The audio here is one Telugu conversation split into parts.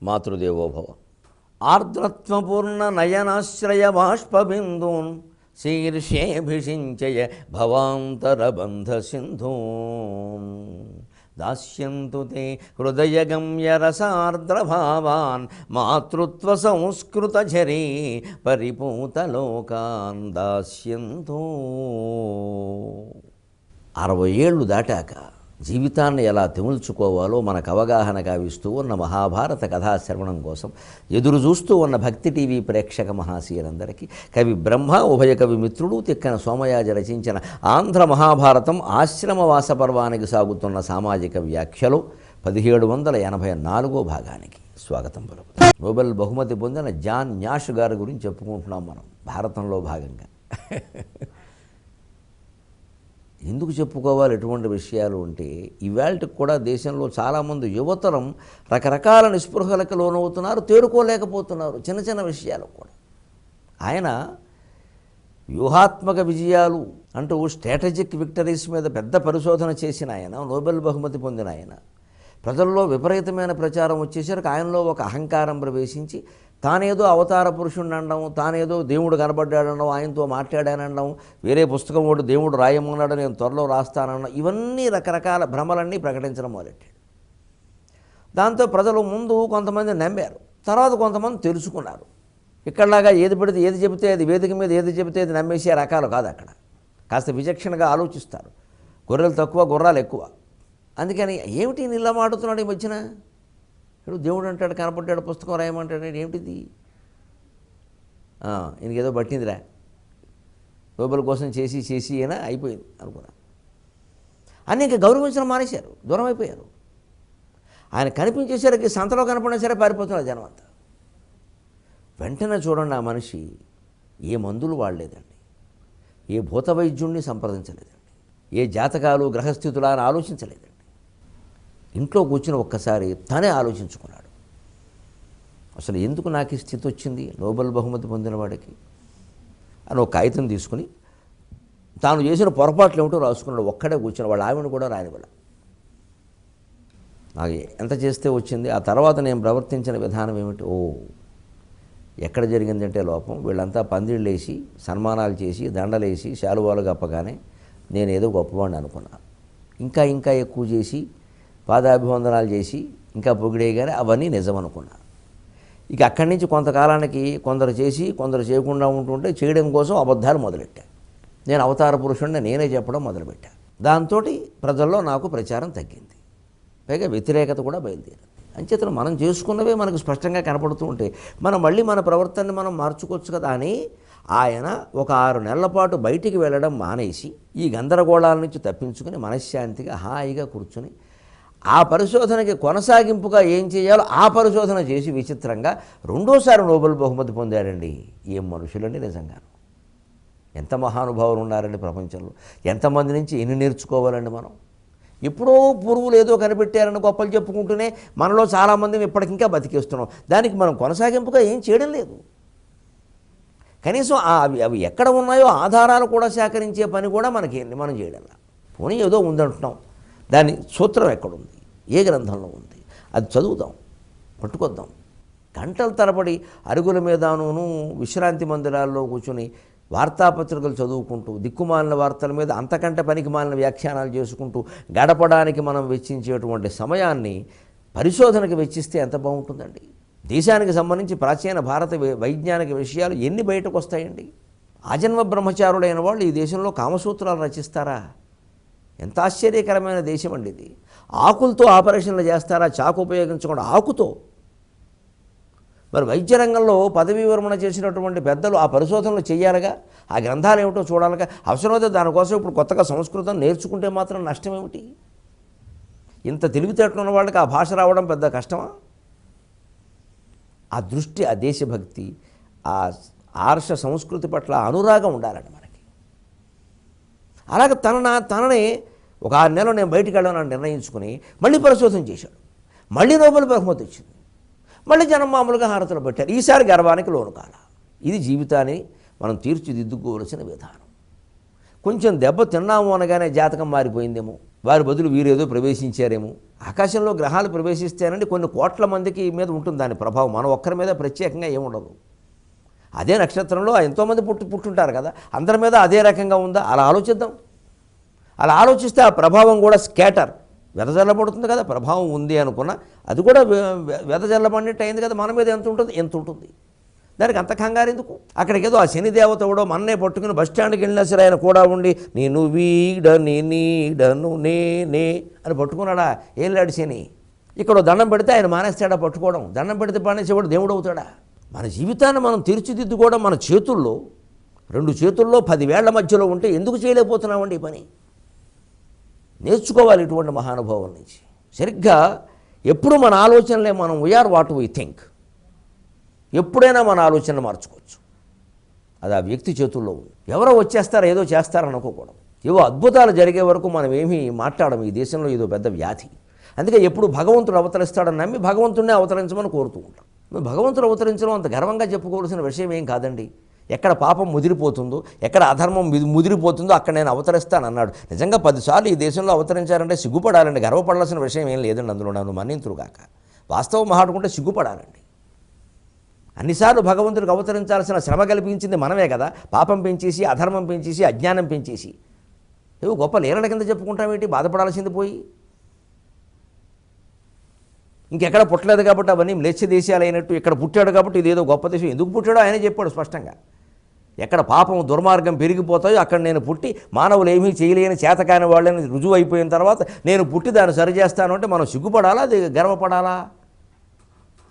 మాతృదేవోభవ. ఆర్ద్రత్వపూర్ణ నయనాశ్రయ బాష్పబిందూన్ శీర్షేభిషించయ భవాంతరబంధ సింధూన్ దాస్యంతు తే హృదయగమ్య రసార్ద్రభావాన్ మాతృత్వ సంస్కృతఝరీ పరిపూతలోకాన్ దాస్యంతో. 60 ఏళ్ళు దాటాక జీవితాన్ని ఎలా తెముల్చుకోవాలో మనకు అవగాహన కావిస్తూ ఉన్న మహాభారత కథాశ్రవణం కోసం ఎదురు చూస్తూ ఉన్న భక్తి టీవీ ప్రేక్షక మహాశీలందరికీ కవి బ్రహ్మ, ఉభయ కవి మిత్రుడు తిక్కన సోమయాజ రచించిన ఆంధ్ర మహాభారతం ఆశ్రమవాస పర్వానికి సాగుతున్న సామాజిక వ్యాఖ్యలు 1784వ భాగానికి స్వాగతం పలుకుతాం. నోబెల్ బహుమతి పొందిన జాన్ న్యాష్ గారి గురించి చెప్పుకుంటున్నాం మనం భారతంలో భాగంగా. ఎందుకు చెప్పుకోవాలి ఎటువంటి విషయాలు అంటే, ఇవాళకి కూడా దేశంలో చాలామంది యువతరం రకరకాల నిస్పృహలకు లోనవుతున్నారు, తేరుకోలేకపోతున్నారు చిన్న చిన్న విషయాలు కూడా. ఆయన వ్యూహాత్మక విజయాలు అంటూ స్ట్రాటజిక్ విక్టరీస్ మీద పెద్ద పరిశోధన చేసిన ఆయన, నోబెల్ బహుమతి పొందిన ఆయన, ప్రజల్లో విపరీతమైన ప్రచారం వచ్చేసరికి ఆయనలో ఒక అహంకారం ప్రవేశించి తానేదో అవతార పురుషుడిని అనడం, తానేదో దేవుడు కనబడ్డాడనడం, ఆయనతో మాట్లాడానడం, వేరే పుస్తకం ఒకటి దేవుడు రాయమన్నాడు నేను త్వరలో రాస్తానడం, ఇవన్నీ రకరకాల భ్రమలన్నీ ప్రకటించడం మొదలెట్టాడు. దాంతో ప్రజలు ముందు కొంతమంది నమ్మారు, తర్వాత కొంతమంది తెలుసుకున్నారు. ఇక్కడలాగా ఏది పడితే ఏది చెబితే అది, వేదిక మీద ఏది చెబితే అది నమ్మేసే రకాలు కాదు. అక్కడ కాస్త విచక్షణగా ఆలోచిస్తారు. గొర్రెలు తక్కువ, గుర్రాలు ఎక్కువ. అందుకని ఏమిటి ఇలా మాడుతున్నాడు ఈ మధ్యన, ఇప్పుడు దేవుడు అంటాడు కనపడ్డాడు, పుస్తకం రాయమంటాడు, ఏమిటిది, ఈయనకేదో పట్టిందిరా, నోబెల్ కోసం చేసి అయినా అయిపోయింది అనుకున్నా అని ఇంకా గౌరవించడం మానేశారు, దూరం అయిపోయారు. ఆయన కనిపించేసరికి సంతలో కనపడినా సరే పారిపోతున్నారు జనం అంతా. వెంటనే చూడండి, ఆ మనిషి ఏ మందులు వాడలేదండి, ఏ భూత వైద్యుణ్ణి సంప్రదించలేదండి, ఏ జాతకాలు గ్రహస్థితులు అని ఆలోచించలేదండి. ఇంట్లో కూర్చుని ఒక్కసారి తనే ఆలోచించుకున్నాడు, అసలు ఎందుకు నాకు ఈ స్థితి వచ్చింది నోబెల్ బహుమతి పొందిన వాడికి అని. ఒక కాగితం తీసుకుని తాను చేసిన పొరపాట్లు ఏమిటో రాసుకున్నాడు. ఒక్కడే కూర్చుని, వాళ్ళ ఆవిడ కూడా రానివ్వల. నాకు ఎంత చేస్తే వచ్చింది, ఆ తర్వాత నేను ప్రవర్తించిన విధానం ఏమిటి, ఎక్కడ జరిగిందంటే లోపం, వీళ్ళంతా పందిళ్ళు వేసి సన్మానాలు చేసి దండలేసి శాలువాలు కప్పగానే నేనేదో గొప్పవాడిని అనుకున్నాను. ఇంకా ఇంకా ఎక్కువ చేసి పాదాభివందనాలు చేసి ఇంకా పొగిడేయగానే అవన్నీ నిజం అనుకున్నా. ఇక అక్కడి నుంచి కొంతకాలానికి కొందరు చేసి కొందరు చేయకుండా ఉంటుంటే చేయడం కోసం అబద్ధాలు మొదలెట్టా. నేను అవతార పురుషుడిని నేనే చెప్పడం మొదలుపెట్టా. దాంతో ప్రజల్లో నాకు ప్రచారం తగ్గింది, పైగా వ్యతిరేకత కూడా బయలుదేరింది. అంచేతను మనం చేసుకున్నవే మనకు స్పష్టంగా కనపడుతూ ఉంటే మనం మళ్ళీ మన ప్రవర్తనని మనం మార్చుకోవచ్చు కదా అని ఆయన ఒక 6 నెలల పాటు బయటికి వెళ్ళడం మానేసి ఈ గందరగోళాల నుంచి తప్పించుకుని మనశ్శాంతిగా హాయిగా కూర్చుని ఆ పరిశోధనకి కొనసాగింపుగా ఏం చేయాలో ఆ పరిశోధన చేసి విచిత్రంగా రెండోసారి నోబెల్ బహుమతి పొందాడండి. ఏం మనుషులండి నిజంగాను, ఎంత మహానుభావులు ఉన్నారండి ప్రపంచంలో, ఎంతమంది నుంచి ఎన్ని నేర్చుకోవాలండి మనం. ఎప్పుడో పూర్వులు ఏదో కనిపెట్టారని గొప్పలు చెప్పుకుంటూనే మనలో చాలామంది ఇప్పటికింకా బతికేస్తున్నాం. దానికి మనం కొనసాగింపుగా ఏం చేయడం లేదు. కనీసం అవి ఎక్కడ ఉన్నాయో ఆధారాలు కూడా సేకరించే పని కూడా మనం చేయడం. పోనీ ఏదో ఉందంటున్నాం, దాని సూత్రం ఎక్కడుంది, ఏ గ్రంథంలో ఉంది, అది చదువుదాం, పట్టుకొద్దాం. గంటల తరబడి అరుగుల మీదను విశ్రాంతి మందిరాల్లో కూర్చొని వార్తాపత్రికలు చదువుకుంటూ దిక్కుమాలిన వార్తల మీద అంతకంటే పనికి మాలిన వ్యాఖ్యానాలు చేసుకుంటూ గడపడానికి మనం వెచ్చించేటువంటి సమయాన్ని పరిశోధనకు వెచ్చిస్తే ఎంత బాగుంటుందండి. దేశానికి సంబంధించి ప్రాచీన భారత వైజ్ఞానిక విషయాలు ఎన్ని బయటకు వస్తాయండి. ఆజన్మ బ్రహ్మచారులైన వాళ్ళు ఈ దేశంలో కామసూత్రాలు రచిస్తారా? ఎంత ఆశ్చర్యకరమైన దేశం అండి ఇది. ఆకులతో ఆపరేషన్లు చేస్తారా, చాకు ఉపయోగించకుండా ఆకుతో. మరి వైద్య రంగంలో పదవీ విరమణ చేసినటువంటి పెద్దలు ఆ పరిశోధనలు చేయాలిగా, ఆ గ్రంథాలు ఏమిటో చూడాలిగా. అవసరమైతే దానికోసం ఇప్పుడు కొత్తగా సంస్కృతం నేర్చుకుంటే మాత్రం నష్టం ఏమిటి? ఇంత తెలివితేటలు ఉన్న వాళ్ళకి ఆ భాష రావడం పెద్ద కష్టమా? ఆ దృష్టి, ఆ దేశభక్తి, ఆ ఆర్ష సంస్కృతి పట్ల అనురాగం ఉండాలండి మనకి. అలాగే తనని ఒక 6 నెలలు నేను బయటికి వెళ్ళాలని నిర్ణయించుకుని మళ్ళీ పరిశోధన చేశాడు. మళ్ళీ నోబెల్ బహుమతి వచ్చింది. మళ్ళీ జనం మామూలుగా హారతలు పెట్టారు. ఈసారి గర్వానికి లోను కాల. ఇది జీవితాన్ని మనం తీర్చిదిద్దుకోవలసిన విధానం. కొంచెం దెబ్బ తిన్నాము అనగానే జాతకం మారిపోయిందేమో, వారి బదులు వీరేదో ప్రవేశించారేమో. ఆకాశంలో గ్రహాలు ప్రవేశిస్తారండి కొన్ని కోట్ల మందికి మీద ఉంటుంది దాని ప్రభావం, మన ఒక్కరి మీద ప్రత్యేకంగా ఏముండదు. అదే నక్షత్రంలో ఎంతోమంది పుట్టుంటారు కదా, అందరి మీద అదే రకంగా ఉందా? అలా ఆలోచిద్దాం. అలా ఆలోచిస్తే ఆ ప్రభావం కూడా స్కేటర్ వెదజల్లబడుతుంది కదా. ప్రభావం ఉంది అనుకున్నా అది కూడా వెదజల్లబడినట్టు అయింది కదా. మన మీద ఎంత ఉంటుంది. దానికి అంత కంగారు ఎందుకు? అక్కడికి ఏదో ఆ శని దేవత కూడా మన్నే పట్టుకుని బస్టాండ్కి వెళ్ళినా సరే ఆయన కూడా ఉండి నేను వీడని నీడను నేనే అని పట్టుకున్నాడా? ఏళ్ళాడు శని. ఇక్కడ దండం పెడితే ఆయన మానేస్తాడా పట్టుకోవడం? దండం పెడితే మానేసేవాడు దేవుడు అవుతాడా? మన జీవితాన్ని మనం తీర్చిదిద్దుకోవడం మన చేతుల్లో, 2 చేతుల్లో 10 వేళ్ల మధ్యలో ఉంటే ఎందుకు చేయలేకపోతున్నామండి ఈ పని? నేర్చుకోవాలి ఇటువంటి మహానుభావం నుంచి. సరిగ్గా ఎప్పుడు మన ఆలోచనలే మనం వీఆర్ వాట్ వీ థింక్. ఎప్పుడైనా మన ఆలోచన మార్చుకోవచ్చు. అది ఆ వ్యక్తి చేతుల్లో ఉంది. ఎవరో వచ్చేస్తారో ఏదో చేస్తారని అనుకోకూడదు. ఏవో అద్భుతాలు జరిగే వరకు మనం ఏమీ మాట్లాడము. ఈ దేశంలో ఏదో పెద్ద వ్యాధి. అందుకే ఎప్పుడు భగవంతుడు అవతరిస్తాడని నమ్మి భగవంతుడినే అవతరించమని కోరుతూ ఉంటాం. భగవంతుడు అవతరించడం అంత గర్వంగా చెప్పుకోవాల్సిన విషయం ఏం కాదండి. ఎక్కడ పాపం ముదిరిపోతుందో, ఎక్కడ అధర్మం ముదిరిపోతుందో అక్కడ నేను అవతరిస్తానన్నాడు. నిజంగా 10 సార్లు ఈ దేశంలో అవతరించారంటే సిగ్గుపడాలండి. గర్వపడాల్సిన విషయం ఏం లేదండి అందులో. నన్ను మన్నింతురుగాక. వాస్తవం మాట్లాడుకుంటే సిగ్గుపడాలండి. అన్నిసార్లు భగవంతుడికి అవతరించాల్సిన శ్రమ కల్పించింది మనమే కదా. పాపం పెంచేసి, అధర్మం పెంచేసి, అజ్ఞానం పెంచేసి ఏవో గొప్ప లీలల కింద చెప్పుకుంటామేంటి? బాధపడాల్సింది పోయి. ఇంకెక్కడ పుట్టలేదు కాబట్టి అవన్నీ మ్లేచ్ఛ దేశాలు అయినట్టు, ఇక్కడ పుట్టాడు కాబట్టి ఇదేదో గొప్ప దేశం. ఎందుకు పుట్టాడో ఆయనే చెప్పాడు స్పష్టంగా. ఎక్కడ పాపం దుర్మార్గం పెరిగిపోతాయో అక్కడ నేను పుట్టి మానవులు ఏమీ చేయలేని చేతకాని వాళ్ళని రుజువు అయిపోయిన తర్వాత నేను పుట్టి దాన్ని సరిచేస్తాను అంటే మనం సిగ్గుపడాలా? అది గర్వపడాలా?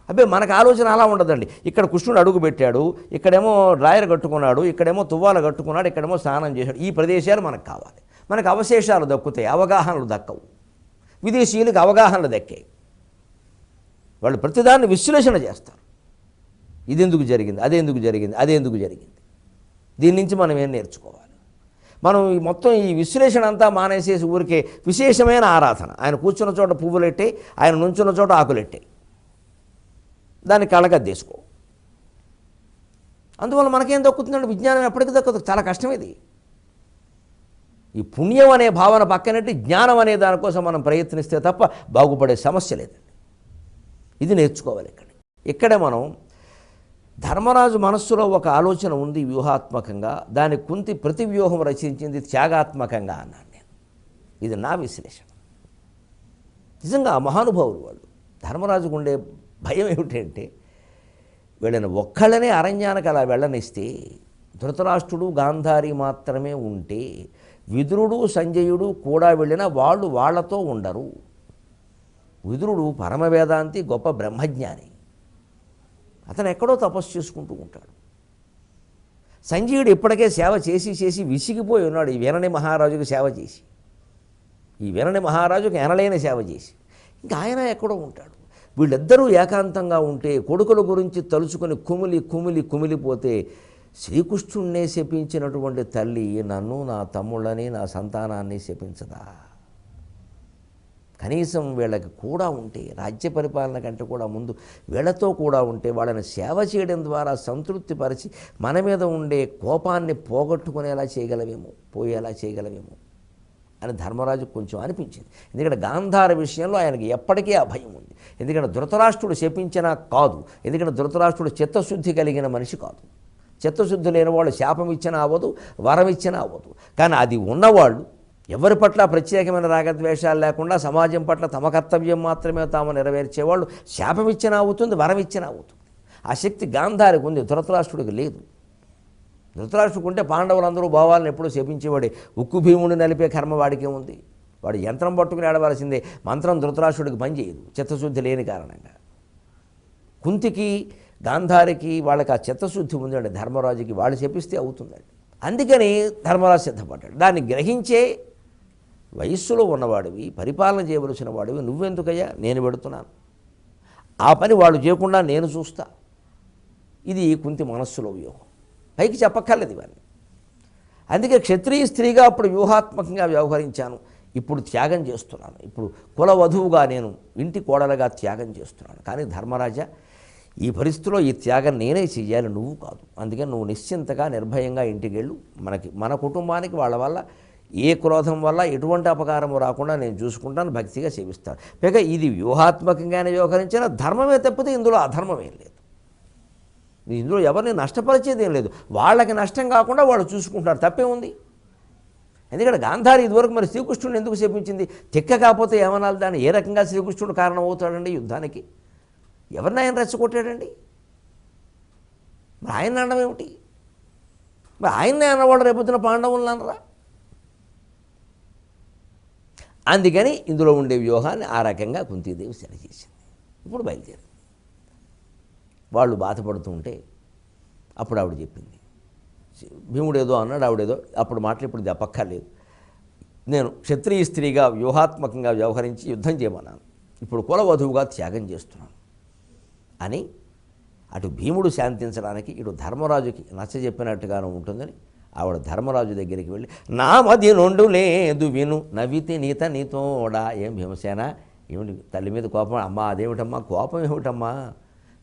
అబ్బే మనకు ఆలోచన అలా ఉండదండి. ఇక్కడ కృష్ణుడు అడుగు పెట్టాడు, ఇక్కడేమో డ్రాయర్ కట్టుకున్నాడు, ఇక్కడేమో తువ్వాల కట్టుకున్నాడు, ఇక్కడేమో స్నానం చేశాడు. ఈ ప్రదేశాలు మనకు కావాలి. మనకు అవశేషాలు దక్కుతాయి, అవగాహనలు దక్కవు. విదేశీయులకు అవగాహనలు దక్కాయి. వాళ్ళు ప్రతిదాన్ని విశ్లేషణ చేస్తారు. ఇది ఎందుకు జరిగింది, అదెందుకు జరిగింది, అదెందుకు జరిగింది, దీని నుంచి మనం ఏం నేర్చుకోవాలి. మనం మొత్తం ఈ విశ్లేషణ అంతా మానేసేసి ఊరికే విశేషమైన ఆరాధన. ఆయన కూర్చున్న చోట పువ్వులెట్టే, ఆయన నుంచున్న చోట ఆకులెట్టే, దాన్ని కళ్ళకద్దేసుకో. అందువల్ల మనకేం దక్కుతుందంటే విజ్ఞానం ఎప్పటికీ దక్కదు. చాలా కష్టం ఇది. ఈ పుణ్యం అనే భావన పక్కనట్టు జ్ఞానం అనే దానికోసం మనం ప్రయత్నిస్తే తప్ప బాగుపడే సమస్య లేదండి. ఇది నేర్చుకోవాలి. ఇక్కడే మనం ధర్మరాజు మనస్సులో ఒక ఆలోచన ఉంది వ్యూహాత్మకంగా, దాని కుంతి ప్రతి వ్యూహం రచించింది త్యాగాత్మకంగా అన్నాను నేను. ఇది నా విశ్లేషణ. నిజంగా మహానుభావులు వాళ్ళు. ధర్మరాజుకు ఉండే భయం ఏమిటంటే వీళ్ళని ఒక్కళ్ళనే అరణ్యానికి అలా వెళ్ళనిస్తే, ధృతరాష్ట్రుడు గాంధారి మాత్రమే ఉంటే విదురుడు సంజయుడు కూడా వెళ్ళినా వాళ్ళు వాళ్లతో ఉండరు. విదురుడు పరమవేదాంతి, గొప్ప బ్రహ్మజ్ఞాని. అతను ఎక్కడో తపస్సు చేసుకుంటూ ఉంటాడు. సంజయుడు ఇప్పటికే సేవ చేసి చేసి విసిగిపోయి ఉన్నాడు. ఈ వీరని మహారాజుకు సేవ చేసి, ఈ వీరని మహారాజుకు ఎనలేని సేవ చేసి ఇంకా ఆయన ఎక్కడో ఉంటాడు. వీళ్ళిద్దరూ ఏకాంతంగా ఉంటే కొడుకుల గురించి తలుచుకొని కుమిలిపోతే శ్రీకృష్ణుణ్ణే శపించినటువంటి తల్లి నన్ను, నా తమ్ముళ్ళని, నా సంతానాన్ని శపించదా? కనీసం వీళ్ళకి కూడా ఉంటే, రాజ్య పరిపాలన కంటే కూడా ముందు వీళ్ళతో కూడా ఉంటే, వాళ్ళని సేవ చేయడం ద్వారా సంతృప్తిపరిచి మన మీద ఉండే కోపాన్ని పోగొట్టుకునేలా చేయగలమేమో, పోయేలా చేయగలమేమో అని ధర్మరాజు కొంచెం అనిపించింది. ఎందుకంటే గాంధార విషయంలో ఆయనకి ఎప్పటికీ ఆ భయం ఉంది. ఎందుకంటే ధృతరాష్ట్రుడు శపించినా కాదు, ఎందుకంటే ధృతరాష్ట్రుడు చిత్తశుద్ధి కలిగిన మనిషి కాదు. చిత్తశుద్ధి లేని వాళ్ళు శాపం ఇచ్చినా అవ్వదు, వరం ఇచ్చినా అవ్వదు. కానీ అది ఉన్నవాళ్ళు ఎవరి పట్ల ప్రత్యేకమైన రాగద్వేషాలు లేకుండా సమాజం పట్ల తమ కర్తవ్యం మాత్రమే తాము నెరవేర్చేవాళ్ళు శాపం ఇచ్చినా అవుతుంది, వరం ఇచ్చినా అవుతుంది. ఆ శక్తి గాంధారికి ఉంది, ధృతరాష్ట్రుడికి లేదు. ధృతరాష్ట్రుడికి ఉంటే పాండవులందరూ భావాలను ఎప్పుడూ శపించేవాడే. ఉక్కు భీముడిని నలిపే కర్మ వాడికే ఉంది. వాడు యంత్రం పట్టుకుని ఆడవలసిందే. మంత్రం ధృతరాష్ట్రుడికి పనిచేయదు చిత్తశుద్ధి లేని కారణంగా. కుంతికి గాంధారికి వాళ్ళకి ఆ చిత్తశుద్ధి ఉందండి. ధర్మరాజుకి వాళ్ళు శపిస్తే అవుతుందండి. అందుకని ధర్మరాజు సిద్ధపడ్డాడు. దాన్ని గ్రహించే వయస్సులో ఉన్నవాడివి, పరిపాలన చేయవలసిన వాడివి, నువ్వెందుకయ్యా, నేను పెడుతున్నాను, ఆ పని వాళ్ళు చేయకుండా నేను చూస్తా. ఇది కుంతి మనస్సులో వ్యూహం. పైకి చెప్పక్కర్లేదు ఇవన్నీ. అందుకే క్షత్రియ స్త్రీగా అప్పుడు వ్యూహాత్మకంగా వ్యవహరించాను, ఇప్పుడు త్యాగం చేస్తున్నాను. ఇప్పుడు కుల వధువుగా నేను ఇంటి కోడలుగా త్యాగం చేస్తున్నాను. కానీ ధర్మరాజా, ఈ పరిస్థితిలో ఈ త్యాగం నేనే చెయ్యాలి, నువ్వు కాదు. అందుకని నువ్వు నిశ్చింతగా నిర్భయంగా ఇంటికి వెళ్ళు. మన కుటుంబానికి వాళ్ళ వల్ల ఏ క్రోధం వల్ల ఎటువంటి అపకారము రాకుండా నేను చూసుకుంటాను, భక్తిగా సేవిస్తాను. పైగా ఇది వ్యూహాత్మకంగానే వ్యవహరించిన ధర్మమే తప్పితే ఇందులో అధర్మం ఏం లేదు. ఇందులో ఎవరిని నష్టపరిచేది ఏం లేదు. వాళ్ళకి నష్టం కాకుండా వాళ్ళు చూసుకుంటారు, తప్పే ఉంది. ఎందుకంటే గాంధారి ఇదివరకు మరి శ్రీకృష్ణుడు ఎందుకు శపించింది? తిక్క కాకపోతే ఏమనాలి దాన్ని? ఏ రకంగా శ్రీకృష్ణుడు కారణం అవుతాడండి యుద్ధానికి? ఎవరిని ఆయన రెచ్చగొట్టాడండి? మరి ఆయన అనడం ఏమిటి? మరి ఆయన్నే అన్నవాడు రేపొద్దున పాండవులను అనరా? అందుకని ఇందులో ఉండే వ్యూహాన్ని ఆ రకంగా కుంతీదేవి సరిచేసింది. ఇప్పుడు బయలుదేరి వాళ్ళు బాధపడుతూ ఉంటే అప్పుడు ఆవిడ చెప్పింది, భీముడు ఏదో అన్నాడు, ఆవిడేదో అప్పుడు మాటలు ఇప్పుడు చెప్పక్కర్లేదు. నేను క్షత్రియ స్త్రీగా వ్యూహాత్మకంగా వ్యవహరించి యుద్ధం చేయమన్నాను, ఇప్పుడు కులవధువుగా త్యాగం చేస్తున్నాను అని అటు భీముడు శాంతించడానికి ఇటు ధర్మరాజుకి నచ్చజెప్పినట్టుగాను ఉంటుందని ఆవిడ ధర్మరాజు దగ్గరికి వెళ్ళి, నామది నొండు లేదు విను నవ్వితి నీత నీతోడా. ఏం భీమసేన, ఏమిటి తల్లి మీద కోపం? అమ్మా అదేమిటమ్మా, కోపం ఏమిటమ్మా?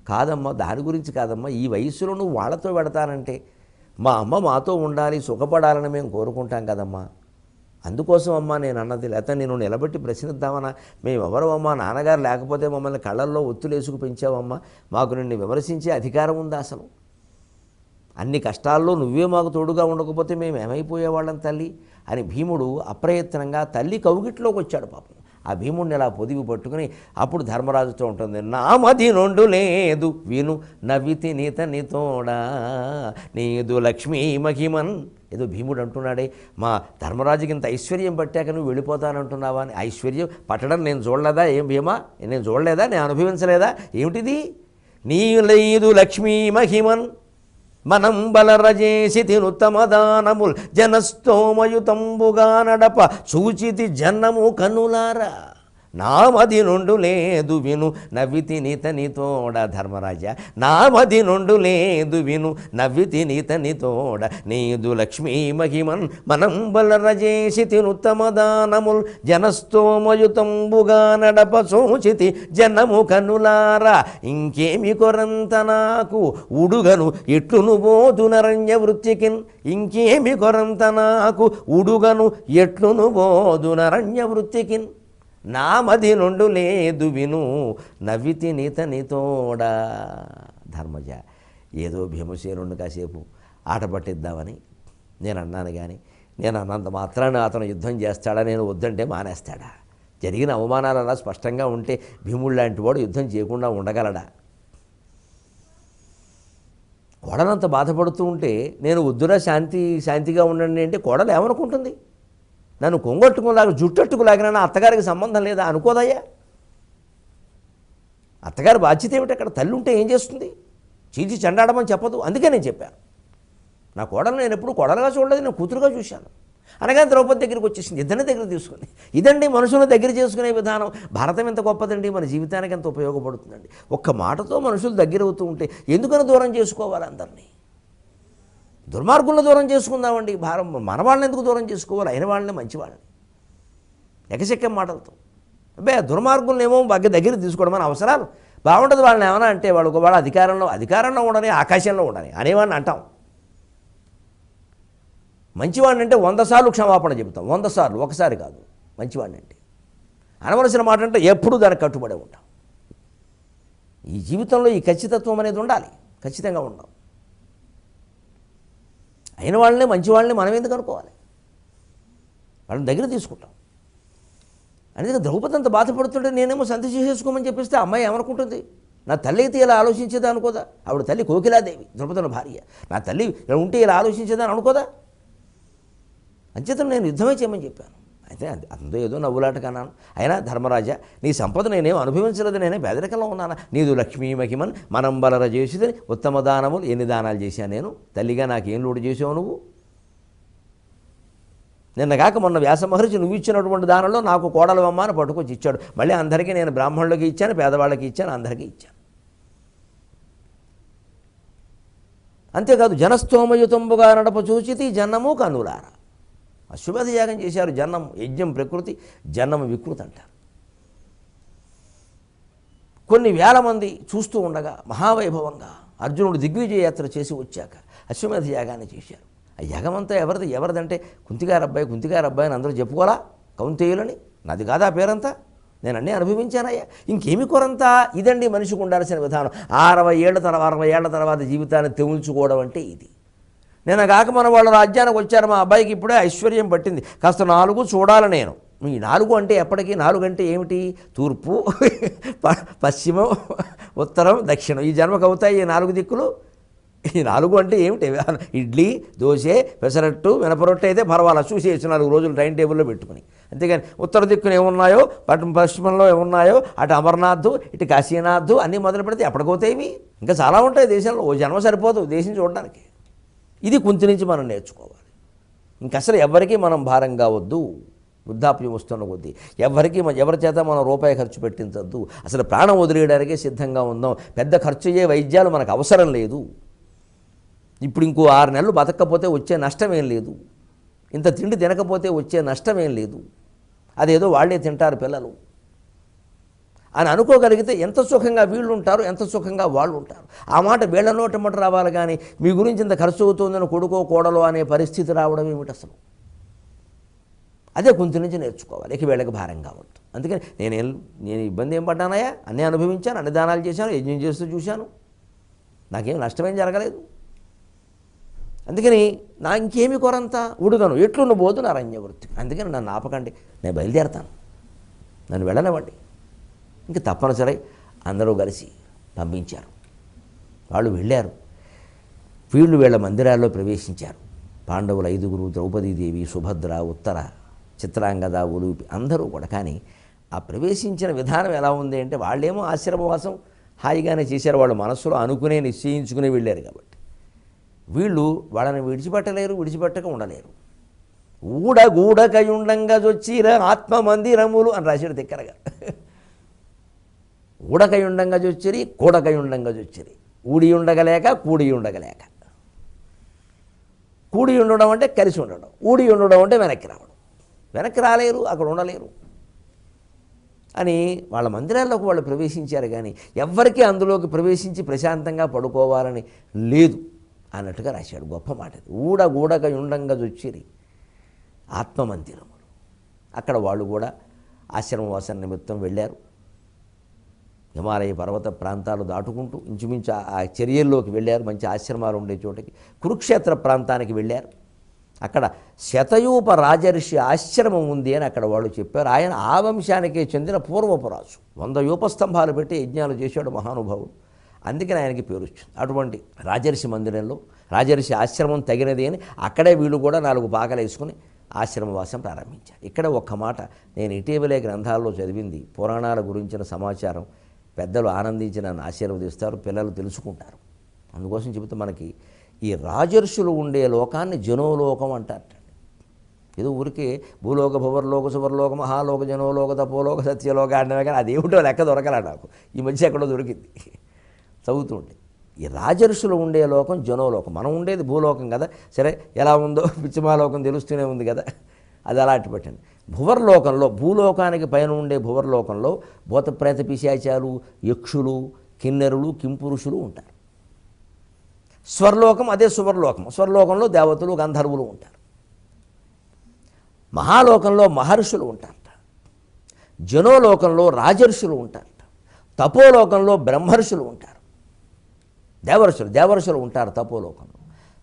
కాదమ్మా, దాని గురించి కాదమ్మా, ఈ వయస్సులో నువ్వు వాళ్ళతో పెడతానంటే మా అమ్మ మాతో ఉండాలి, సుఖపడాలని మేము కోరుకుంటాం కదమ్మా. అందుకోసం అమ్మా నేను అన్నది. లేకపోతే నేను నిలబెట్టి ప్రశ్నిద్దామన్నా? మేమెవరమమ్మా? నాన్నగారు లేకపోతే మమ్మల్ని కళ్ళల్లో ఒత్తులేసుకు పెంచావమ్మా, మాకు నిన్ను విమర్శించే అధికారం ఉందా అసలు? అన్ని కష్టాల్లో నువ్వే మాకు తోడుగా ఉండకపోతే మేము ఏమైపోయేవాళ్ళం తల్లి అని భీముడు అప్రయత్నంగా తల్లి కౌగిట్లోకి వచ్చాడు. పాపం ఆ భీముడిని ఇలా పొదివి పట్టుకుని అప్పుడు ధర్మరాజుతో ఉంటుంది, నామది నొండు లేదు విను నవ్వితి నీత నీతోడా నీదు లక్ష్మీ మహిమన్. ఏదో భీముడు అంటున్నాడే, మా ధర్మరాజుకి ఇంత ఐశ్వర్యం పట్టాక నువ్వు వెళ్ళిపోతానంటున్నావా అని. ఐశ్వర్యం పట్టడం నేను చూడలేదా? ఏం భీమా, నేను చూడలేదా? నేను అనుభవించలేదా? ఏమిటిది? నీ లేదు లక్ష్మీ మహిమన్ మనం బలరజేసి తినుత్తమ దానముల్ జనస్తోమయుతంబుగా నడప సూచితి జన్నము కన్నులారా. నామది నొండు లేదు విను నవ్వితి నీత నీతోడ. ధర్మరాజ, నామది నొండు లేదు విను నవ్వితి నీత నీతోడ నీదు లక్ష్మీ మహిమన్ మనం బలరజేసి తినుత్తమ దానముల్ జనస్తోమయుతంబుగా నడప సూచితి జనము కన్నులారా. ఇంకేమి కొరంత నాకు ఉడుగను ఎట్లును బోధునరణ్య వృత్తికిన్. ఇంకేమి కొరంత నాకు ఉడుగను ఎట్లును బోధునరణ్య వృత్తికిన్. నామది నొండు లేదు విను నవ్వితి నీత నీతోడా. ధర్మజ, ఏదో భీమసేనుడిని కాసేపు ఆట పట్టిద్దామని నేను అన్నాను, కానీ నేను అన్నంత మాత్రాన అతను యుద్ధం చేస్తాడా? నేను వద్దంటే మానేస్తాడా? జరిగిన అవమానాలు అలా స్పష్టంగా ఉంటే భీముడు లాంటి వాడు యుద్ధం చేయకుండా ఉండగలడా? కోడలంత బాధపడుతూ ఉంటే నేను వద్దురా శాంతిగా ఉండండి అంటే కోడలు ఏమనుకుంటుంది? నన్ను కొంగొట్టుకులాగా జుట్టట్టుకులాగినా నా అత్తగారికి సంబంధం లేదా అనుకోదయ్యా? అత్తగారి బాధ్యత ఏమిటి? అక్కడ తల్లి ఉంటే ఏం చేస్తుంది? చీచి చెండాడమని చెప్పదు. అందుకే నేను చెప్పాను, నా కోడలు నేను ఎప్పుడు కోడలుగా చూడలేదు, నేను కూతురుగా చూశాను అనగానే ద్రౌపది దగ్గరికి వచ్చేసింది. ఇద్దరిని దగ్గర తీసుకుని, ఇదండి మనుషులను దగ్గర చేసుకునే విధానం. భారతం ఎంత గొప్పదండి, మన జీవితానికి ఎంత ఉపయోగపడుతుందండి. ఒక్క మాటతో మనుషులు దగ్గర అవుతూ ఉంటే ఎందుకని దూరం చేసుకోవాలి అందరినీ? దుర్మార్గులను దూరం చేసుకుందామండి. మన వాళ్ళని ఎందుకు దూరం చేసుకోవాలి? అయిన వాళ్ళని, మంచి వాళ్ళని ఎకశక్యం మాటలతో. అబ్బే దుర్మార్గులను ఏమో బాగా దగ్గర తీసుకోవడం మన అవసరాలు బాగుంటుంది. వాళ్ళని ఏమైనా అంటే వాళ్ళ అధికారంలో ఉండని, ఆకాశంలో ఉండని అనేవాడిని అంటాం. మంచివాడిని అంటే 100 సార్లు క్షమాపణ చెబుతాం, 100 సార్లు, ఒకసారి కాదు. మంచివాడిని అంటే అనవలసిన మాట అంటే ఎప్పుడూ దానికి కట్టుబడే ఉంటాం. ఈ జీవితంలో ఈ ఖచ్చితత్వం అనేది ఉండాలి, ఖచ్చితంగా ఉండాలి. అయిన వాళ్ళనే, మంచి వాళ్ళని మనం ఎందుకు అనుకోవాలి? వాళ్ళని దగ్గర తీసుకుంటాం. అందుకే ద్రౌపది అంత బాధపడుతుంటే నేనేమో సంధి చేసేసుకోమని చెప్పిస్తే అమ్మాయి ఏమనుకుంటుంది? నా తల్లి అయితే ఇలా ఆలోచించేదా అనుకోదా? ఆవిడ తల్లి కోకిలాదేవి, ద్రౌపదుల భార్య. నా తల్లి ఇలా ఉంటే ఇలా ఆలోచించేదా అనుకోదా? అంచేత నేను యుద్ధమే చేయమని చెప్పాను. అయితే అందులో ఏదో నవ్వులాట కన్నాను. అయినా ధర్మరాజా, నీ సంపద నేనేం అనుభవించలేదు, నేనే పేదరికంలో ఉన్నానా? నీదు లక్ష్మీ మహిమన్ మనం బలర చేసేదని ఉత్తమ దానములు ఎన్ని దానాలు చేశాను నేను? తల్లిగా నాకేం లోటు చేసావు నువ్వు? నిన్నగాక మొన్న వ్యాస మహర్షి నువ్వు ఇచ్చినటువంటి దానంలో నాకు కోడలవమ్మ అని పట్టుకొచ్చి ఇచ్చాడు. మళ్ళీ అందరికీ నేను బ్రాహ్మణులకి ఇచ్చాను, పేదవాళ్ళకి ఇచ్చాను, అందరికీ ఇచ్చాను. అంతేకాదు జనస్తోమయుతంబుగా నడప చూచితి జన్నము కనులారా. అశ్వమేధ యాగం చేశారు. జన్నం యజ్ఞం ప్రకృతి, జన్నం వికృతి అంటారు. కొన్ని వేల మంది చూస్తూ ఉండగా మహావైభవంగా అర్జునుడు దిగ్విజయ యాత్ర చేసి వచ్చాక అశ్వమేధ యాగాన్ని చేశారు. ఆ యగమంతా ఎవరిదంటే కుంతిగారు అబ్బాయి అని అందరూ చెప్పుకోరా కౌంతేయులని, నాది కాదా ఆ పేరంతా, నేను అన్నీ అనుభవించానయ్యా, ఇంకేమి కొరంతా. ఇదండి మనిషికి ఉండాల్సిన విధానం. 60 ఏళ్ల తర్వాత జీవితాన్ని తెముల్చుకోవడం అంటే ఇది. నేను కాక మన వాళ్ళ రాజ్యానికి వచ్చారు, మా అబ్బాయికి ఇప్పుడే ఐశ్వర్యం పట్టింది, కాస్త 4 చూడాలి నేను. ఈ 4 అంటే ఎప్పటికీ 4 అంటే ఏమిటి? తూర్పు, పశ్చిమం, ఉత్తరం, దక్షిణం. ఈ జన్మకు అవుతాయి ఈ 4 దిక్కులు. ఈ 4 అంటే ఏమిటి? ఇడ్లీ, దోశ, పెసరట్టు, మినపరొట్టు అయితే పర్వాలేదు, చూసేసి 4 రోజులు టైం టేబుల్లో పెట్టుకుని. అంతేగాని ఉత్తర దిక్కున ఏమున్నాయో, పశ్చిమంలో ఏమున్నాయో, అటు అమర్నాథ్, ఇటు కాశీనాథ్ అన్నీ మొదలు పెడితే ఎప్పటికవుతాయి? ఇంకా చాలా ఉంటాయి దేశంలో. ఓ జన్మ సరిపోదు దేశం చూడడానికి. ఇది కుంతి నుంచి మనం నేర్చుకోవాలి. ఇంక అసలు ఎవరికీ మనం భారం కావద్దు. వృద్ధాప్యం వస్తున్న కొద్దీ ఎవరి చేత మనం రూపాయి ఖర్చు పెట్టించద్దు. అసలు ప్రాణం వదిలేయడానికే సిద్ధంగా ఉందాం. పెద్ద ఖర్చు అయ్యే వైద్యాలు మనకు అవసరం లేదు. ఇప్పుడు ఇంకో 6 నెలలు బతకపోతే వచ్చే నష్టమేం లేదు. ఇంత తిండి తినకపోతే వచ్చే నష్టమేం లేదు. అదేదో వాళ్ళే తింటారు పిల్లలు అని అనుకోగలిగితే ఎంత సుఖంగా వీళ్ళు ఉంటారు, ఎంత సుఖంగా వాళ్ళు ఉంటారు. ఆ మాట వీళ్ళ నోటమట రావాలి కానీ మీ గురించి ఇంత ఖర్చు అవుతుందని కొడుకో కోడలో అనే పరిస్థితి రావడం ఏమిటి అసలు? అదే కుంతి నుంచి నేర్చుకోవాలి. ఇక వీళ్ళకి భారం కావద్దు. అందుకని నేను ఇబ్బంది ఏం పడ్డానయా, అన్నీ అనుభవించాను, అన్ని దానాలు చేశాను, యజ్ఞం చేస్తూ చూశాను, నాకేం నష్టమేం జరగలేదు. అందుకని నా ఇంకేమి కొరంతా ఉడుగను ఎట్లున్న పోదు నా అరణ్యవృత్తి. అందుకని నన్ను ఆపకండి, నేను బయలుదేరతాను, నన్ను వెళ్ళనివ్వండి. ఇంక తప్పనిసరి అందరూ కలిసి పంపించారు. వాళ్ళు వెళ్ళారు. వీళ్ళ మందిరాల్లో ప్రవేశించారు. పాండవులు 5 ద్రౌపదీదేవి, సుభద్ర, ఉత్తర, చిత్రాంగద, ఉలూపి అందరూ కూడా. కానీ ఆ ప్రవేశించిన విధానం ఎలా ఉంది అంటే వాళ్ళేమో ఆశ్రమవాసం హాయిగానే చేశారు, వాళ్ళ మనస్సులో అనుకునే నిశ్చయించుకునే వెళ్ళారు. కాబట్టి వీళ్ళు వాళ్ళని విడిచిపెట్టక ఉండలేరు. ఊడగూడకయుండంగా జొచ్చిర ఆత్మమందిరములు అని రాశాడు తిక్కరగా. ఊడకయుండంగా జొచ్చిరి, కూడకయుండంగా జొచ్చిరి. ఊడి ఉండగలేక కూడి ఉండగలేక. కూడి ఉండడం అంటే కలిసి ఉండడం, ఊడి ఉండడం అంటే వెనక్కి రావడం. వెనక్కి రాలేరు, అక్కడ ఉండలేరు అని వాళ్ళ మందిరాల్లోకి వాళ్ళు ప్రవేశించారు. కానీ ఎవ్వరికీ అందులోకి ప్రవేశించి ప్రశాంతంగా పడుకోవాలని లేదు అన్నట్టుగా రాశాడు. గొప్ప మాట. ఊడగూడకయుండంగా జొచ్చిరి ఆత్మమందిరములు. అక్కడ వాళ్ళు కూడా ఆశ్రమవాసం నిమిత్తం వెళ్ళారు. హిమాలయ పర్వత ప్రాంతాలు దాటుకుంటూ ఇంచుమించు ఆ చర్యల్లోకి వెళ్ళారు. మంచి ఆశ్రమాలు ఉండే చోటకి కురుక్షేత్ర ప్రాంతానికి వెళ్ళారు. అక్కడ శతయూప రాజర్షి ఆశ్రమం ఉంది అని అక్కడ వాళ్ళు చెప్పారు. ఆయన ఆ వంశానికే చెందిన పూర్వపు రాజు. 100 యూపస్తంభాలు పెట్టి యజ్ఞాలు చేశాడు మహానుభావుడు. అందుకని ఆయనకి పేరు వచ్చింది. అటువంటి రాజర్షి మందిరంలో రాజర్షి ఆశ్రమం తగినది అని అక్కడే వీళ్ళు కూడా 4 పాకలు వేసుకుని ఆశ్రమవాసం ప్రారంభించారు. ఇక్కడ ఒక్క మాట నేను ఇటీవలే గ్రంథాల్లో చదివింది. పురాణాల గురించిన సమాచారం పెద్దలు ఆనందించి నన్ను ఆశీర్వదిస్తారు, పిల్లలు తెలుసుకుంటారు. అందుకోసం చెబుతూ మనకి ఈ రాజర్షులు ఉండే లోకాన్ని జనోలోకం అంటారట. ఏదో ఊరికే భూలోక, భువర్లోక, సువర్లోక, మహాలోక, జనోలోక, తపోలోక, సత్యలోక అంటే కానీ అదేమిటో లెక్క దొరకలా నాకు. ఈ మధ్య ఎక్కడో దొరికింది చదువుతుంటే. ఈ రాజర్షులు ఉండే లోకం జనోలోకం. మనం ఉండేది భూలోకం కదా, సరే ఎలా ఉందో పిచ్చిమాలోకం తెలుస్తూనే ఉంది కదా, అది అలాంటి పెట్టండి. భువర్లోకంలో, భూలోకానికి పైన ఉండే భువర్లోకంలో భూతప్రేత పిశాచాలు, యక్షులు, కిన్నెరులు, కింపురుషులు ఉంటారు. స్వర్లోకం అదే సువర్లోకం. స్వర్లోకంలో దేవతలు, గంధర్వులు ఉంటారు. మహాలోకంలో మహర్షులు ఉంటారట. జనోలోకంలో రాజర్షులు ఉంటారట. తపోలోకంలో బ్రహ్మర్షులు ఉంటారు. దేవర్షులు ఉంటారు తపోలోకంలో.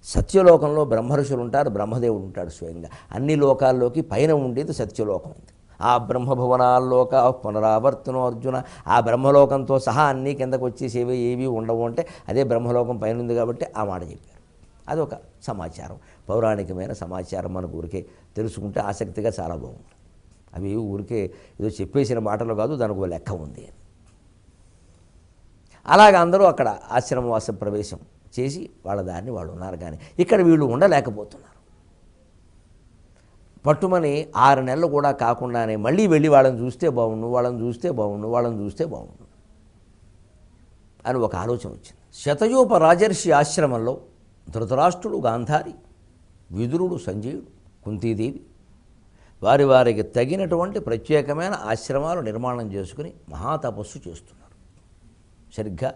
సత్యలోకంలో బ్రహ్మర్షులు ఉంటారు, బ్రహ్మదేవుడు ఉంటాడు స్వయంగా. అన్ని లోకాల్లోకి పైన ఉండేది సత్యలోకం. ఆ బ్రహ్మభువనాల్లోక పునరావర్తనం అర్జున. ఆ బ్రహ్మలోకంతో సహా అన్నీ కిందకు వచ్చేసేవి ఏవి ఉండవు అంటే అదే బ్రహ్మలోకం పైన ఉంది కాబట్టి ఆ మాట చెప్పారు. అదొక సమాచారం, పౌరాణికమైన సమాచారం. మనకు ఊరికే తెలుసుకుంటే ఆసక్తిగా చాలా బాగుంటుంది. అవి ఊరికే ఏదో చెప్పేసిన మాటలు కాదు, దానికి ఒక లెక్క ఉంది అని. అలాగ అందరూ అక్కడ ఆశ్రమవాస ప్రవేశం చేసి వాళ్ళ దాన్ని వాళ్ళు ఉన్నారు. కానీ ఇక్కడ వీళ్ళు ఉండలేకపోతున్నారు. పట్టుమని 6 నెలలు కూడా కాకుండానే మళ్ళీ వెళ్ళి వాళ్ళని చూస్తే బాగుండు అని ఒక ఆలోచన వచ్చింది. శతయూప రాజర్షి ఆశ్రమంలో ధృతరాష్ట్రుడు, గాంధారి, విదురుడు, సంజయుడు, కుంతీదేవి వారికి తగినటువంటి ప్రత్యేకమైన ఆశ్రమాలు నిర్మాణం చేసుకుని మహాతపస్సు చేస్తున్నారు. సరిగ్గా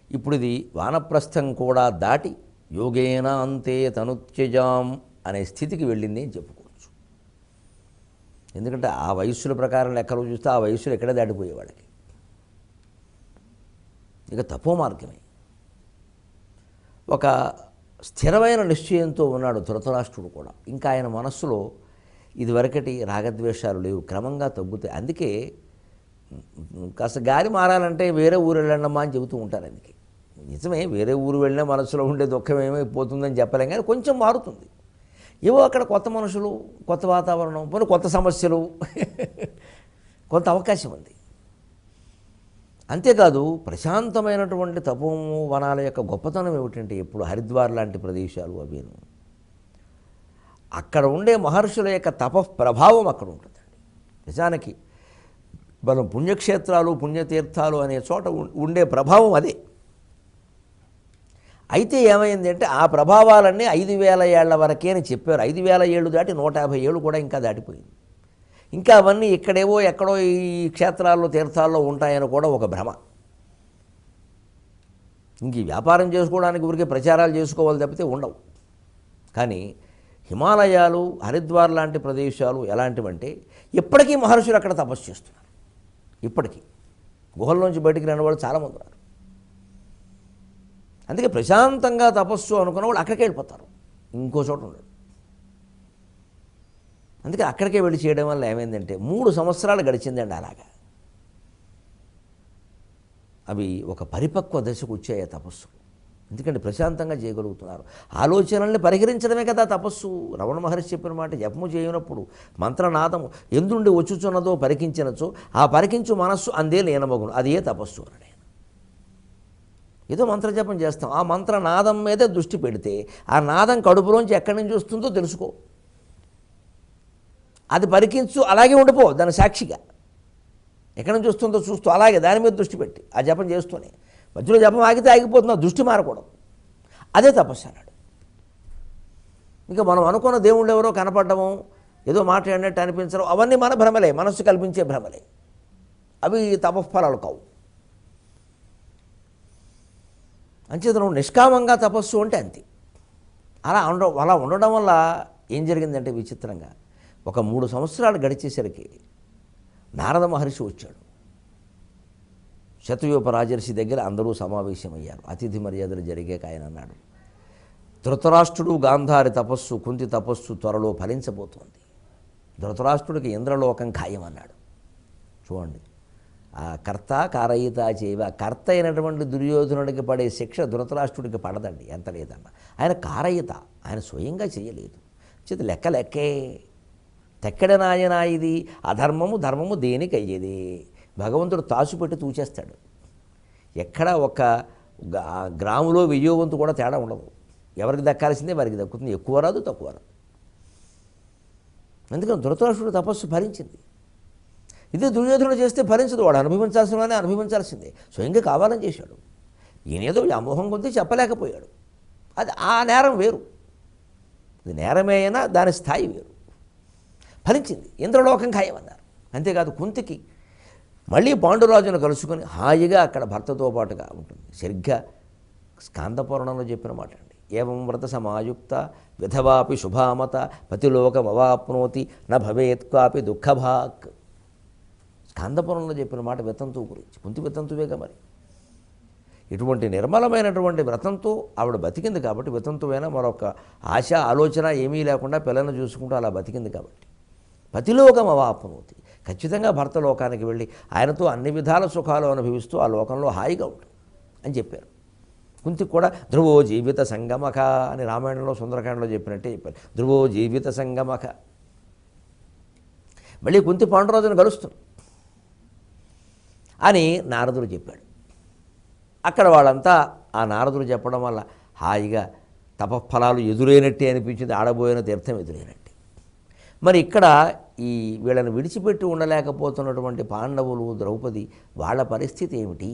ఇప్పుడు ఇది వానప్రస్థం కూడా దాటి యోగేన అంతే తనుత్యజాం అనే స్థితికి వెళ్ళింది అని చెప్పుకోవచ్చు. ఎందుకంటే ఆ వయస్సుల ప్రకారం లెక్కలు చూస్తే ఆ వయస్సులు ఎక్కడే దాటిపోయేవాడికి. ఇక తపో మార్గమే. ఒక స్థిరమైన నిశ్చయంతో ఉన్నాడు ధృతరాష్ట్రుడు కూడా. ఇంకా ఆయన మనస్సులో ఇదివరకటి రాగద్వేషాలు లేవు, క్రమంగా తగ్గుతాయి. అందుకే కాస్త గాలి మారాలంటే వేరే ఊరు వెళ్ళండమ్మా అని చెబుతూ ఉంటారు. అందుకే నిజమే, వేరే ఊరు వెళ్ళినా మనసులో ఉండే దుఃఖం ఏమైపోతుందని చెప్పలేం, కానీ కొంచెం మారుతుంది. ఏవో అక్కడ కొత్త మనుషులు, కొత్త వాతావరణం, పోనీ కొత్త సమస్యలు, కొంత అవకాశం ఉంది. అంతేకాదు ప్రశాంతమైనటువంటి తపోము వనాల యొక్క గొప్పతనం ఏమిటంటే ఇప్పుడు హరిద్వార్ లాంటి ప్రదేశాలు అవేను, అక్కడ ఉండే మహర్షుల యొక్క తప ప్రభావం అక్కడ ఉంటుందండి. నిజానికి మనం పుణ్యక్షేత్రాలు పుణ్యతీర్థాలు అనే చోట ఉండే ప్రభావం అదే. అయితే ఏమైంది అంటే ఆ ప్రభావాలన్నీ 5000 ఏళ్ల వరకే అని చెప్పారు. 5000 ఏళ్ళు దాటి 150 ఏళ్ళు కూడా ఇంకా దాటిపోయింది. ఇంకా అవన్నీ ఇక్కడేవో ఎక్కడో ఈ క్షేత్రాల్లో తీర్థాల్లో ఉంటాయని కూడా ఒక భ్రమ. ఇంక వ్యాపారం చేసుకోవడానికి ఊరికే ప్రచారాలు చేసుకోవాలి తప్పితే ఉండవు. కానీ హిమాలయాలు, హరిద్వార్ లాంటి ప్రదేశాలు ఎలాంటివంటే ఇప్పటికీ మహర్షులు అక్కడ తపస్సు చేస్తున్నారు. ఇప్పటికీ గుహల్లోంచి బయటికి రాని వాళ్ళు చాలామంది ఉన్నారు. అందుకే ప్రశాంతంగా తపస్సు అనుకున్న వాళ్ళు అక్కడికే వెళ్ళిపోతారు, ఇంకో చోట ఉండడు. అందుకే అక్కడికే వెళ్ళి చేయడం వల్ల ఏమైందంటే 3 సంవత్సరాలు గడిచిందండి అలాగా. అవి ఒక పరిపక్వ దశకు వచ్చాయి తపస్సు. ఎందుకంటే ప్రశాంతంగా చేయగలుగుతున్నారు. ఆలోచనల్ని పరిహరించడమే కదా తపస్సు. రమణ మహర్షి చెప్పిన మాట, జపము చేయనప్పుడు మంత్రనాదము ఎందుండి వచ్చుచున్నదో పరికించినచో ఆ పరికించు మనస్సు అందే లీనమగును, అది ఏ తపస్సు అని. ఏదో మంత్రజపం చేస్తాం, ఆ మంత్రనాదం మీదే దృష్టి పెడితే ఆ నాదం కడుపులోంచి ఎక్కడి నుంచి వస్తుందో తెలుసుకో, అది పరికించు, అలాగే ఉండిపో దాని సాక్షిగా. ఎక్కడి నుంచి వస్తుందో చూస్తూ అలాగే దాని మీద దృష్టి పెట్టి ఆ జపం చేస్తూనే, మధ్యలో జపం ఆగితే ఆగిపోతుందో దృష్టి మారకూడదు, అదే తపస్సు అన్నాడు. ఇంకా మనం అనుకున్న దేవుళ్ళు ఎవరో కనపడము, ఏదో మాట్లాడినట్టు అనిపించడం, అవన్నీ మన భ్రమలే, మనస్సు కల్పించే భ్రమలే, అవి తపఫలాలు కావు. అంచేతను నిష్కామంగా తపస్సు అంటే అంతే. అలా ఉండడం వల్ల ఏం జరిగిందంటే విచిత్రంగా ఒక 3 సంవత్సరాలు గడిచేసరికి నారద మహర్షి వచ్చాడు. శతవ్యూప రాజర్షి దగ్గర అందరూ సమావేశమయ్యారు. అతిథి మర్యాదలు జరిగాక ఆయన అన్నాడు, ధృతరాష్ట్రుడు గాంధారి తపస్సు, కుంతి తపస్సు త్వరలో ఫలించబోతోంది. ధృతరాష్ట్రుడికి ఇంద్రలోకం ఖాయమన్నాడు. చూడండి, ఆ కర్త కారయిత చేవ, కర్త అయినటువంటి దుర్యోధనుడికి పడే శిక్ష ధృతరాష్ట్రుడికి పడదండి, ఎంత లేదన్న. ఆయన కారయిత, ఆయన స్వయంగా చేయలేదు. చేతి లెక్కే తెక్కడ నాయనా ఇది అధర్మము ధర్మము దేనికి అయ్యేది. భగవంతుడు తాసుపెట్టి తూచేస్తాడు. ఎక్కడ ఒక గ్రాములో 1000 వంతు కూడా తేడా ఉండదు. ఎవరికి దక్కాల్సిందే వారికి దక్కుతుంది, ఎక్కువ రాదు తక్కువ రాదు. అందుకని ధృతరాష్ట్రుడు తపస్సు ఫలించింది. ఇదే దుర్యోధనుడు చేస్తే ఫలించదు, వాడు అనుభవించాల్సినవానే అనుభవించాల్సిందే. స్వయంగా కావాలని చేశాడు, ఈయనేదో వ్యామోహం కొద్దీ చెప్పలేకపోయాడు. అది ఆ నేరం వేరు, ఇది నేరమే అయినా దాని స్థాయి వేరు. ఫలించింది, ఇంద్రలోకం ఖాయమన్నారు. అంతేకాదు కుంతికి మళ్ళీ పాండురాజును కలుసుకొని హాయిగా అక్కడ భర్తతో పాటుగా ఉంటుంది. సరిగ్గా స్కాందపురాణంలో చెప్పిన మాట అండి, ఏవం వ్రత సమాయుక్త విధవాపి శుభామత పతిలోకమవాప్నోతి న భవేత్ క్వాపి దుఃఖభాక్. స్కాందపురంలో చెప్పిన మాట వితంతువు గురించి. కుంతి వితంతువేగా మరి. ఇటువంటి నిర్మలమైనటువంటి వ్రతంతో ఆవిడ బతికింది కాబట్టి, వితంతువైనా మరొక ఆశ ఆలోచన ఏమీ లేకుండా పిల్లలను చూసుకుంటూ అలా బతికింది కాబట్టి పతిలోకం అవాప్నోతి, ఖచ్చితంగా భర్త లోకానికి వెళ్ళి ఆయనతో అన్ని విధాల సుఖాలు అనుభవిస్తూ ఆ లోకంలో హాయిగా ఉంటుంది అని చెప్పారు. కుంతికి కూడా ధ్రువో జీవిత సంగమక అని రామాయణంలో సుందరకాండలో చెప్పినట్టే చెప్పారు. ధ్రువో జీవిత సంగమక. మళ్ళీ కుంతి పాండురాజును కలుస్తుంది అని నారదుడు చెప్పాడు. అక్కడ వాళ్ళంతా ఆ నారదుడు చెప్పడం వల్ల హాయిగా తపఫలాలు ఎదురైనట్టే అనిపించింది, ఆడబోయిన తీర్థం ఎదురైనట్టే. మరి ఇక్కడ ఈ వీళ్ళని విడిచిపెట్టి ఉండలేకపోతున్నటువంటి పాండవులు, ద్రౌపది, వాళ్ళ పరిస్థితి ఏమిటి?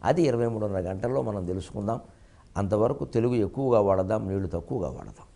అది 23:30 గంటల్లో మనం తెలుసుకుందాం. అంతవరకు తెలుగు ఎక్కువగా వాడదాం, నీళ్లు తక్కువగా వాడదాం.